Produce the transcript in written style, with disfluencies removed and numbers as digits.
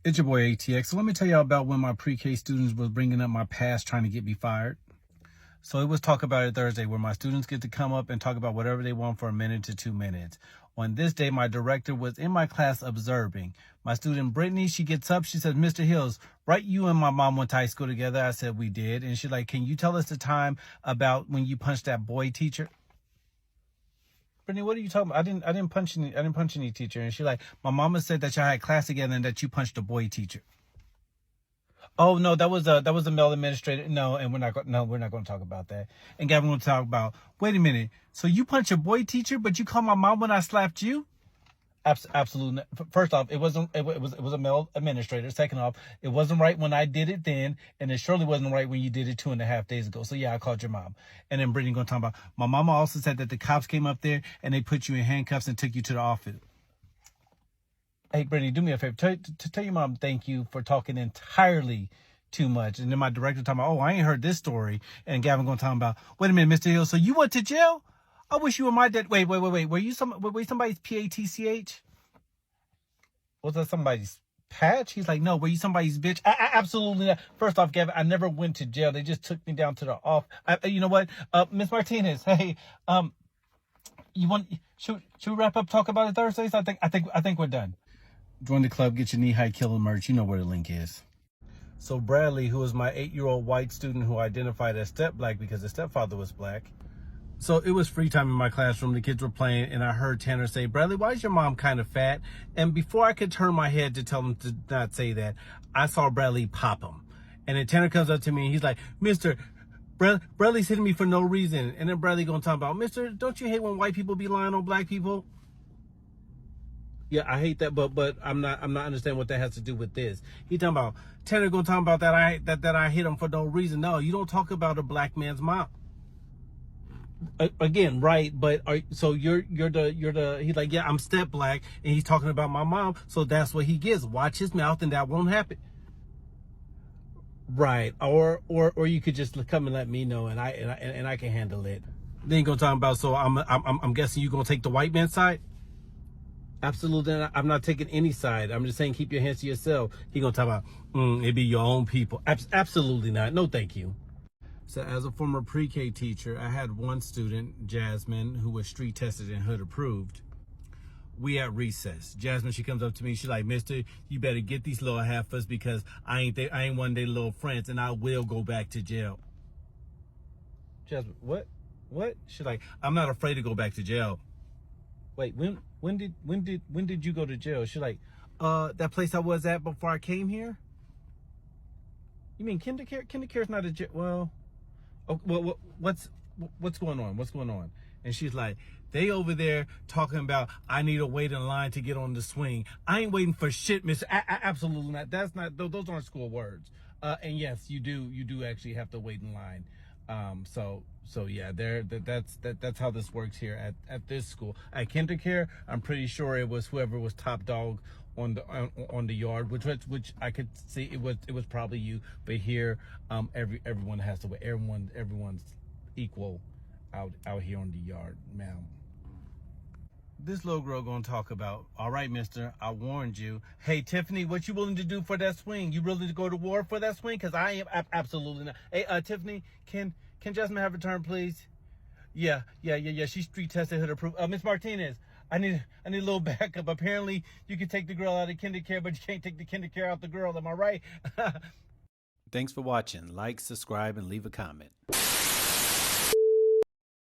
It's your boy ATX. So let me tell y'all about when my pre-K students was bringing up my past trying to get me fired. So it was Talk About It Thursday where my students get to come up and talk about whatever they want for a minute to 2 minutes. On this day, my director was in my class observing. My student Brittany, she gets up, she says, Mr. Hills, right, you and my mom went to high school together. I said, we did. And she's like, can you tell us the time about when you punched that boy teacher? Brittany, what are you talking about? I didn't punch any teacher. And she's like, my mama said that y'all had class together and that you punched a boy teacher. Oh no, that was a male administrator. No, and we're not going to talk about that. And Gavin, going to talk about. Wait a minute. So you punched a boy teacher, but you called my mom when I slapped you? Absolutely. First off, it was a male administrator. Second off, it wasn't right when I did it then, and it surely wasn't right when you did it 2.5 days ago. So yeah, I called your mom. And then Brittany going to talk about my mama also said that the cops came up there and they put you in handcuffs and took you to the office. Hey, Brittany, do me a favor. Tell your mom thank you for talking entirely too much. And then my director talking about, oh, I ain't heard this story. And Gavin going to talk about, wait a minute, Mr. Hill, so you went to jail? I wish you were my dad. Wait. Were you somebody's PATCH? Was that somebody's patch? He's like, no, were you somebody's bitch? Absolutely not. First off, Gavin, I never went to jail. They just took me down to the off. You know what? Miss Martinez, hey, should we wrap up Talk About It Thursdays? I think we're done. Join the club, get your knee-high killer merch. You know where the link is. So Bradley, who was my 8-year-old white student who identified as step black because his stepfather was black. So it was free time in my classroom. The kids were playing, and I heard Tanner say, Bradley, why is your mom kind of fat? And before I could turn my head to tell him to not say that, I saw Bradley pop him. And then Tanner comes up to me, and he's like, Mr. Bradley's hitting me for no reason. And then Bradley gonna talk about, Mister, don't you hate when white people be lying on black people? Yeah, I hate that, but I'm not understanding what that has to do with this. He talking about Tanner gonna talk about that I hit him for no reason. No, you don't talk about a black man's mom. Again, right? But so you're the he's like, yeah, I'm step black, and he's talking about my mom, so that's what he gets. Watch his mouth, and that won't happen. Right? Or you could just come and let me know, and I can handle it. Then you gonna talk about, so I'm guessing you gonna take the white man's side. Absolutely, I'm not taking any side. I'm just saying keep your hands to yourself. He gonna talk about it be your own people. Absolutely not. No, thank you. So as a former pre-K teacher, I had one student, Jasmine, who was street tested and hood approved. We at recess. Jasmine, she comes up to me. She's like, Mister, you better get these little heifers because I ain't one of their little friends, and I will go back to jail. Jasmine, what? She's like, I'm not afraid to go back to jail. Wait, when did you go to jail? She's like, that place I was at before I came here. You mean KinderCare? KinderCare's not a jail. Well, well, what's going on? What's going on? And she's like, they over there talking about I need to wait in line to get on the swing. I ain't waiting for shit, Miss. Absolutely not. That's not. Those aren't school words. And yes, you do actually have to wait in line. So yeah, that's how this works here at this school. At KinderCare, I'm pretty sure it was whoever was top dog on the yard, which I could see it was probably you. But here, everyone has to wait. Everyone's equal out here on the yard, ma'am. This little girl gonna talk about, all right, mister, I warned you. Hey, Tiffany, what you willing to do for that swing? You willing to go to war for that swing? Because I am absolutely not. Hey, Tiffany, can Jasmine have a turn, please? Yeah. She's street tested, hood approved. Miss Martinez, I need a little backup. Apparently, you can take the girl out of KinderCare, but you can't take the KinderCare out the girl. Am I right? Thanks for watching. Like, subscribe, and leave a comment.